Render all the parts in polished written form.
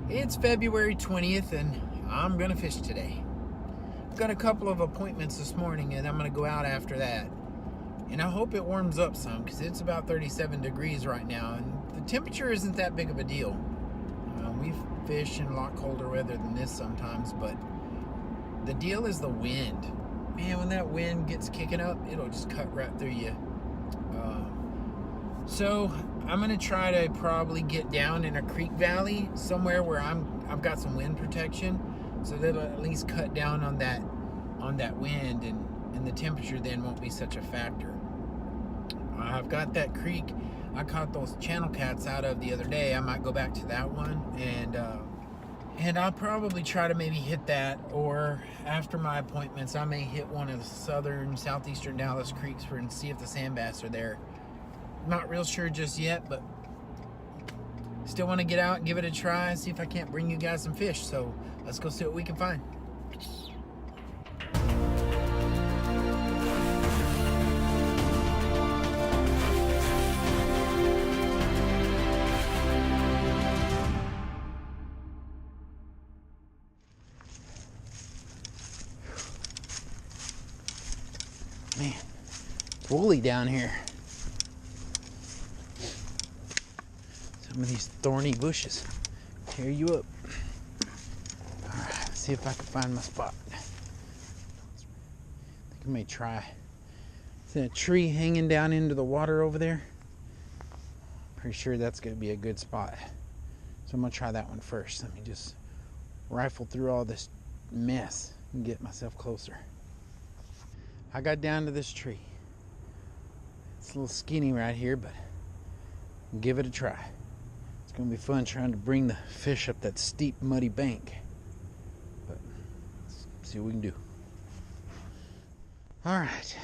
It's February 20th and I'm gonna fish today. I've got a couple of appointments this morning and I'm gonna go out after that. And I hope it warms up some because it's about 37 degrees right now and the temperature isn't that big of a deal. We've fished in a lot colder weather than this sometimes, but the deal is the wind. Man, when that wind gets kicking up, it'll just cut right through you. So I'm gonna try to probably get down in a creek valley somewhere where I've got some wind protection, so that'll at least cut down on that wind, and the temperature then won't be such a factor. I've got that creek I caught those channel cats out of the other day. I might go back to that one, and I'll probably try to maybe hit that, or after my appointments I may hit one of the southeastern Dallas creeks and see if the sand bass are there. Not real sure just yet, but still want to get out and give it a try, see if I can't bring you guys some fish. So let's go see what we can find. Man, it's woolly down here. Some of these thorny bushes tear you up. All right, let's see if I can find my spot. I think I may try. See that tree hanging down into the water over there? Pretty sure that's going to be a good spot. So I'm going to try that one first. Let me just rifle through all this mess and get myself closer. I got down to this tree. It's a little skinny right here, but I'll give it a try. It's gonna be fun trying to bring the fish up that steep, muddy bank. But let's see what we can do. All right.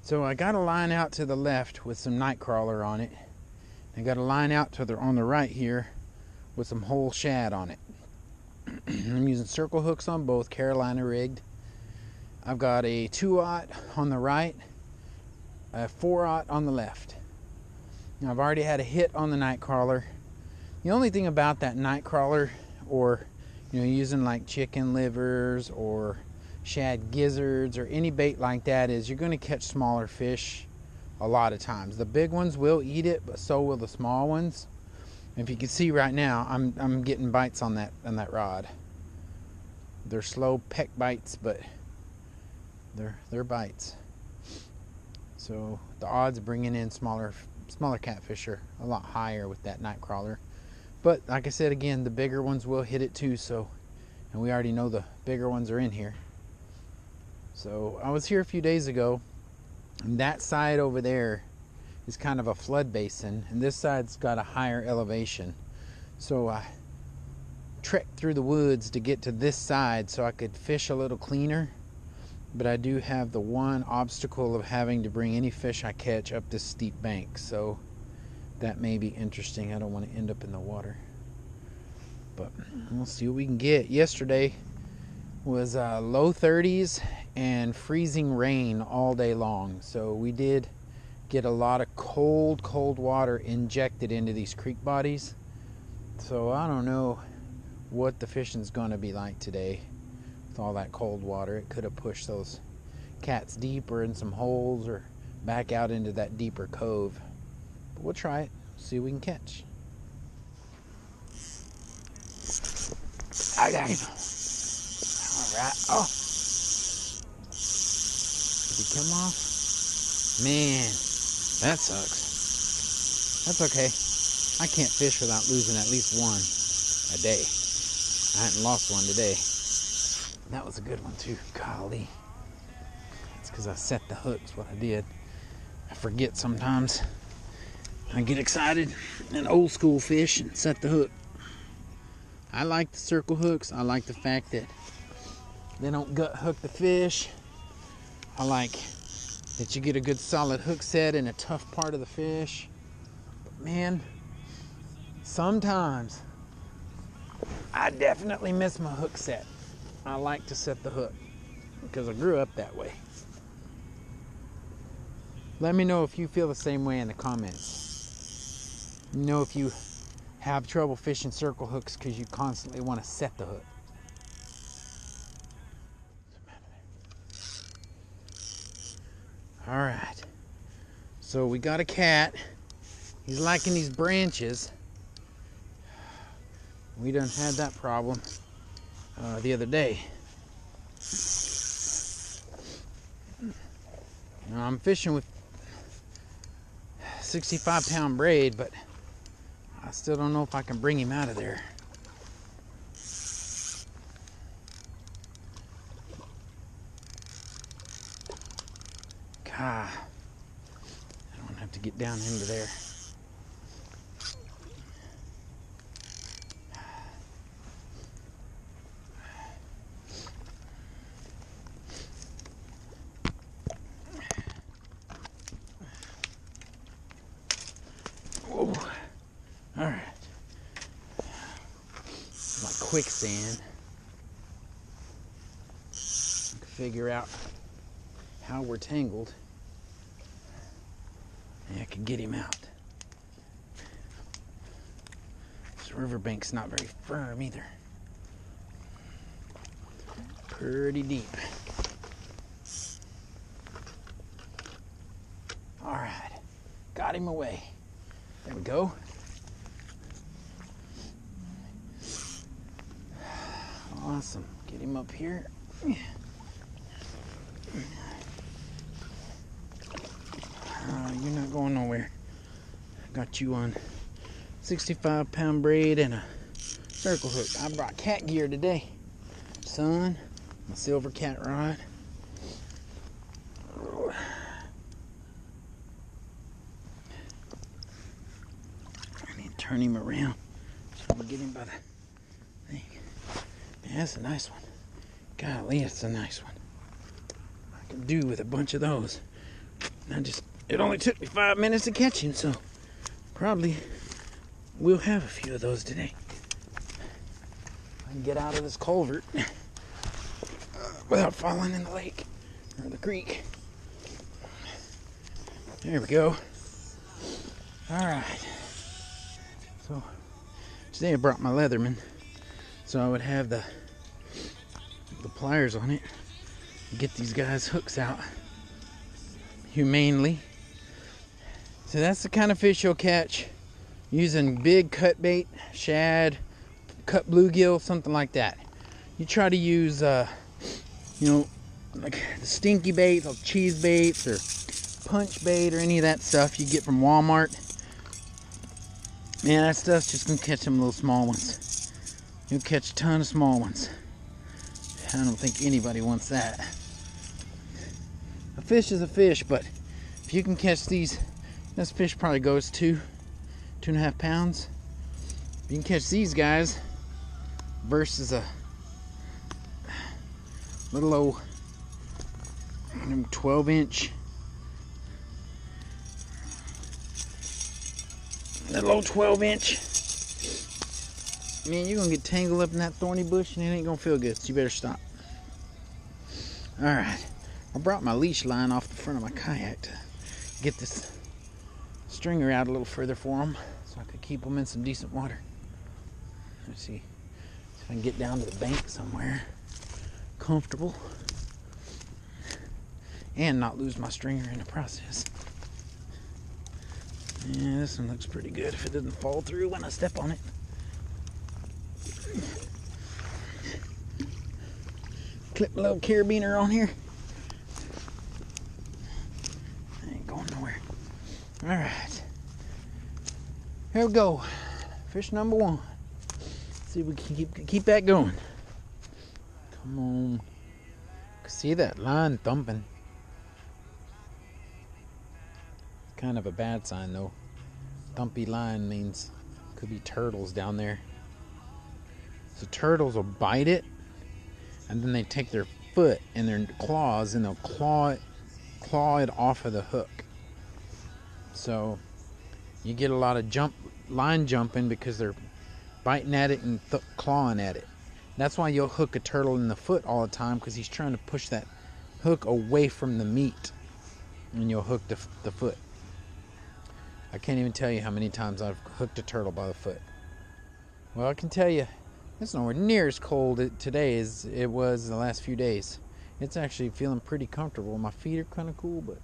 So I got a line out to the left with some night crawler on it. I got a line out to on the right here with some whole shad on it. I'm using circle hooks on both, Carolina rigged. I've got a 2/0 on the right, a 4/0 on the left. Now I've already had a hit on the night crawler. The only thing about that night crawler, or using like chicken livers or shad gizzards or any bait like that, is you're going to catch smaller fish a lot of times. The big ones will eat it, but so will the small ones. And if you can see right now, I'm getting bites on that rod. They're slow peck bites, but they're bites. So the odds of bringing in smaller catfish are a lot higher with that night crawler. But like I said, again, the bigger ones will hit it too. And we already know the bigger ones are in here. So I was here a few days ago, and that side over there is kind of a flood basin, and this side's got a higher elevation. So I trekked through the woods to get to this side so I could fish a little cleaner. But I do have the one obstacle of having to bring any fish I catch up this steep bank. So that may be interesting. I don't want to end up in the water. But we'll see what we can get. Yesterday was low 30s and freezing rain all day long. So we did get a lot of cold water injected into these creek bodies. So I don't know what the fishing's going to be like today. With all that cold water, it could have pushed those cats deeper in some holes or back out into that deeper cove. But we'll try it, see what we can catch. I got him. All right. Oh, did he come off? Man, that sucks. That's okay. I can't fish without losing at least one a day. I hadn't lost one today. That was a good one too. Golly. It's because I set the hooks, what I did. I forget sometimes. I get excited and old school fish and set the hook. I like the circle hooks. I like the fact that they don't gut hook the fish. I like that you get a good solid hook set in a tough part of the fish. But man, sometimes I definitely miss my hook set. I like to set the hook because I grew up that way. Let me know if you feel the same way in the comments. You know, if you have trouble fishing circle hooks because you constantly want to set the hook. All right, so we got a cat. He's liking these branches. We done had that problem the other day. Now, I'm fishing with 65-pound braid, but I still don't know if I can bring him out of there. God, I don't have to get down into there. Whoa. All right. Like quicksand. I can figure out how we're tangled. And I can get him out. This riverbank's not very firm either. Pretty deep. All right, got him away. There we go. Awesome. Get him up here. You're not going nowhere. Got you on 65-pound braid and a circle hook. I brought cat gear today. Sun, my silver cat rod. I need to turn him around so I can get him by the thing. Yeah, that's a nice one. Golly, that's a nice one. I can do with a bunch of those. It only took me 5 minutes to catch him, so probably we'll have a few of those today. I can get out of this culvert without falling in the lake or the creek. There we go. All right. So today I brought my Leatherman, so I would have the pliers on it. Get these guys' hooks out humanely. So that's the kind of fish you'll catch using big cut bait, shad, cut bluegill, something like that. You try to use, like the stinky baits, like cheese baits or punch bait or any of that stuff you get from Walmart. Man, that stuff's just gonna catch them little small ones. You'll catch a ton of small ones. I don't think anybody wants that. A fish is a fish, but if you can catch these, this fish probably goes 2.5 pounds. If you can catch these guys versus a little old 12-inch, little old 12-inch, man, you're gonna get tangled up in that thorny bush and it ain't gonna feel good, so you better stop. All right, I brought my leash line off the front of my kayak to get this stringer out a little further for them so I could keep them in some decent water. Let's see if I can get down to the bank somewhere comfortable and not lose my stringer in the process. Yeah, this one looks pretty good if it doesn't fall through when I step on it. Clip my little carabiner on here. I ain't going nowhere. All right, here we go. Fish number one. Let's see if we can keep that going. Come on. See that line thumping. Kind of a bad sign though. Thumpy line means could be turtles down there. So turtles will bite it, and then they take their foot and their claws and they'll claw it off of the hook. So you get a lot of line jumping because they're biting at it and clawing at it. That's why you'll hook a turtle in the foot all the time, because he's trying to push that hook away from the meat, and you'll hook the foot. I can't even tell you how many times I've hooked a turtle by the foot. Well, I can tell you, it's nowhere near as cold today as it was the last few days. It's actually feeling pretty comfortable. My feet are kind of cool, but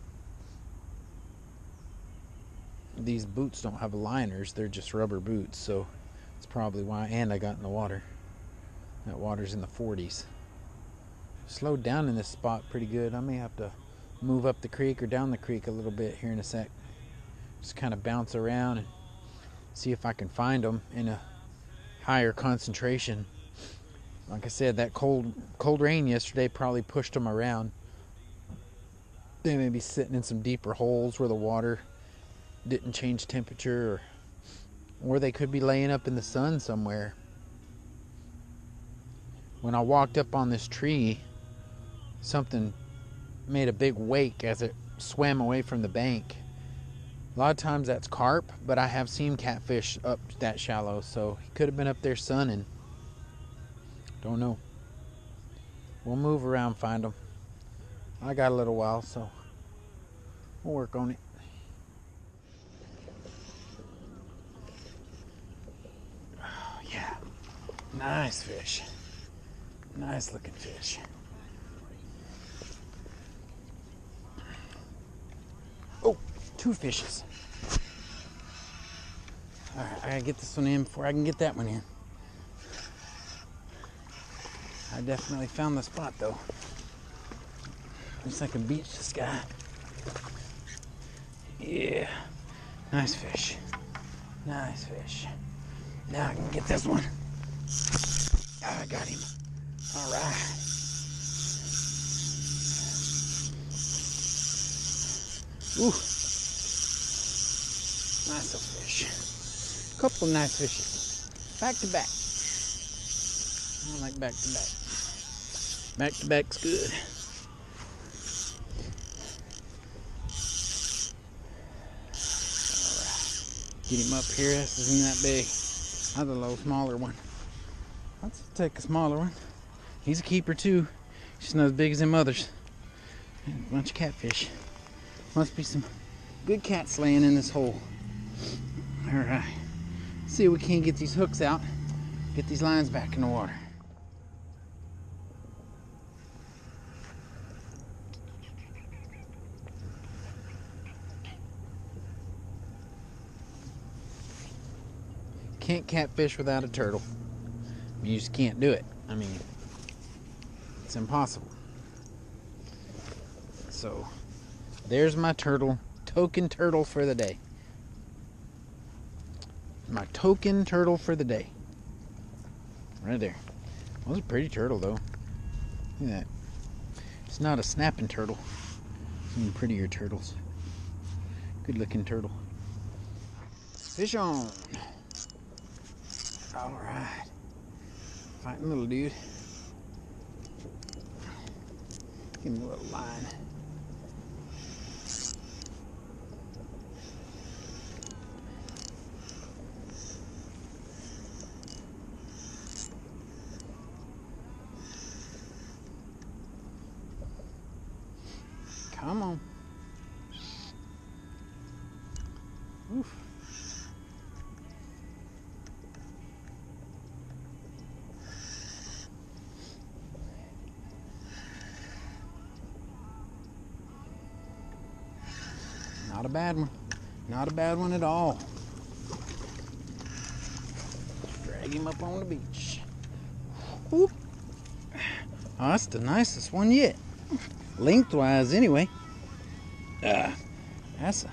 these boots don't have liners. They're just rubber boots, so that's probably why. And I got in the water. That water's in the 40s. Slowed down in this spot pretty good. I may have to move up the creek or down the creek a little bit here in a sec. Just kind of bounce around and see if I can find them in a higher concentration. Like I said, that cold rain yesterday probably pushed them around. They may be sitting in some deeper holes where the water didn't change temperature, or they could be laying up in the sun somewhere. When I walked up on this tree, something made a big wake as it swam away from the bank. A lot of times that's carp, but I have seen catfish up that shallow, so he could have been up there sunning. Don't know. We'll move around, find them. I got a little while, so we'll work on it. Oh, yeah. Nice fish. Nice looking fish. Oh, 2 fishes. Alright, I gotta get this one in before I can get that one in. I definitely found the spot though. Looks like I beached this guy. Yeah. Nice fish. Nice fish. Now I can get this one. I got him. Alright. Ooh. Nice little fish. Couple of nice fishes. Back to back. I like back to back. Back to back's good. Alright. Get him up here. This isn't that big. That's a little smaller one. Let's take a smaller one. He's a keeper too. Just not as big as them others. A bunch of catfish. Must be some good cats laying in this hole. Alright. See if we can't get these hooks out. Get these lines back in the water. Can't catfish without a turtle. You just can't do it. I mean, it's impossible. So, there's my turtle. Token turtle for the day. My token turtle for the day. Right there. Well, that's a pretty turtle, though. Look at that. It's not a snapping turtle. Some prettier turtles. Good looking turtle. Fish on. Alright. Fighting little dude. Give him a little line. Come on. Oof. Not a bad one. Not a bad one at all. Drag him up on the beach. Whoop. Oh, that's the nicest one yet. Lengthwise, anyway. That's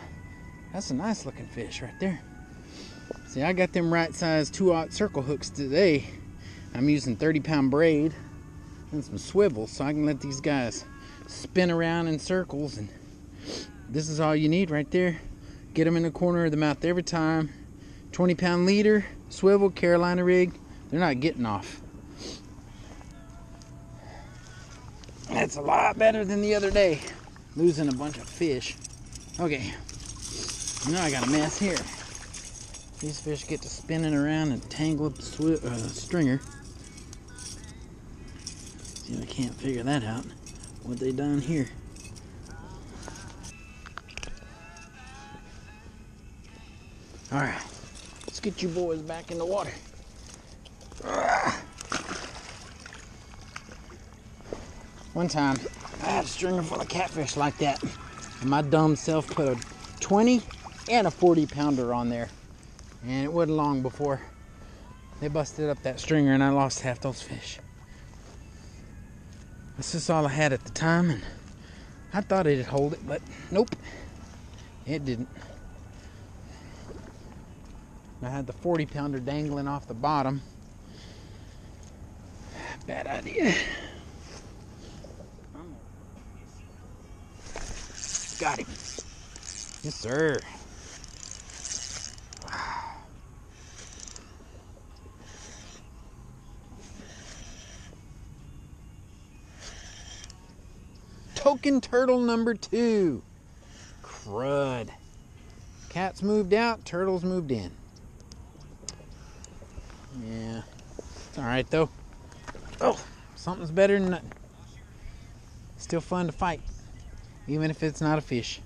a nice looking fish right there. See, I got them right size 2/0 circle hooks today. I'm using 30-pound braid and some swivels so I can let these guys spin around in circles, and this is all you need right there. Get them in the corner of the mouth every time. 20-pound leader, swivel, Carolina rig. They're not getting off. That's a lot better than the other day, losing a bunch of fish. Okay, now I got a mess here. These fish get to spinning around and tangle up the stringer. See, I can't figure that out. What they done here? All right, let's get you boys back in the water. One time, I had a stringer full of catfish like that. And my dumb self put a 20 and a 40 pounder on there. And it wasn't long before they busted up that stringer and I lost half those fish. That's just all I had at the time, and I thought it'd hold it, but nope, it didn't. I had the 40 pounder dangling off the bottom. Bad idea. Got him. Yes, sir. Wow. Token turtle number 2. Crud. Cats moved out, turtles moved in. Yeah, it's alright though. Oh, something's better than nothing. Still fun to fight, even if it's not a fish.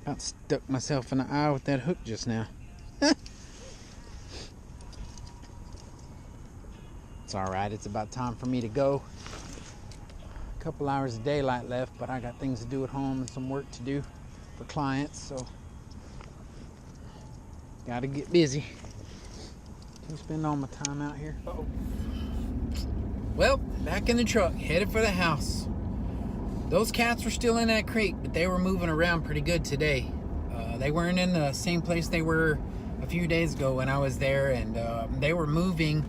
About stuck myself in the eye with that hook just now. It's alright, it's about time for me to go. A couple hours of daylight left, but I got things to do at home and some work to do for clients, so gotta get busy. Can't spend all my time out here. Uh-oh. Well, back in the truck, headed for the house. Those cats were still in that creek, but they were moving around pretty good today. They weren't in the same place they were a few days ago when I was there, and they were moving.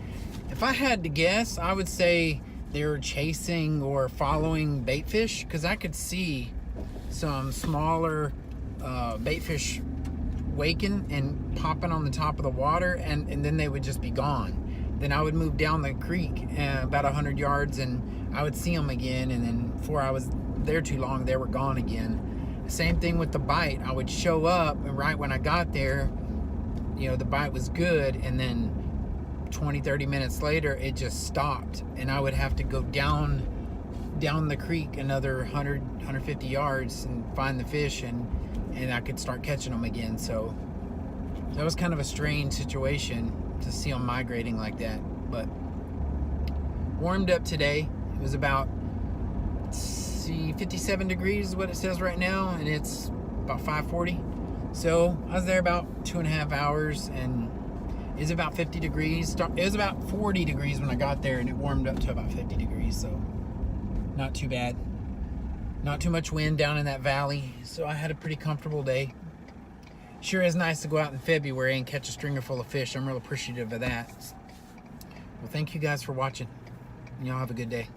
If I had to guess, I would say they were chasing or following bait fish, because I could see some smaller bait fish waking and popping on the top of the water, and then they would just be gone. Then I would move down the creek about 100 yards and I would see them again, and then before I was there too long, they were gone again. Same thing with the bite. I would show up, and right when I got there, you know, the bite was good, and then 20-30 minutes later it just stopped, and I would have to go down the creek another 100-150 yards and find the fish, and I could start catching them again. So that was kind of a strange situation to see them migrating like that. But warmed up today. It was about 57 degrees is what it says right now, and it's about 5:40. So I was there about 2.5 hours, and it's about 50 degrees. It was about 40 degrees when I got there, and it warmed up to about 50 degrees. So not too bad. Not too much wind down in that valley, so I had a pretty comfortable day. Sure is nice to go out in February and catch a stringer full of fish. I'm real appreciative of that. Well, thank you guys for watching. Y'all have a good day.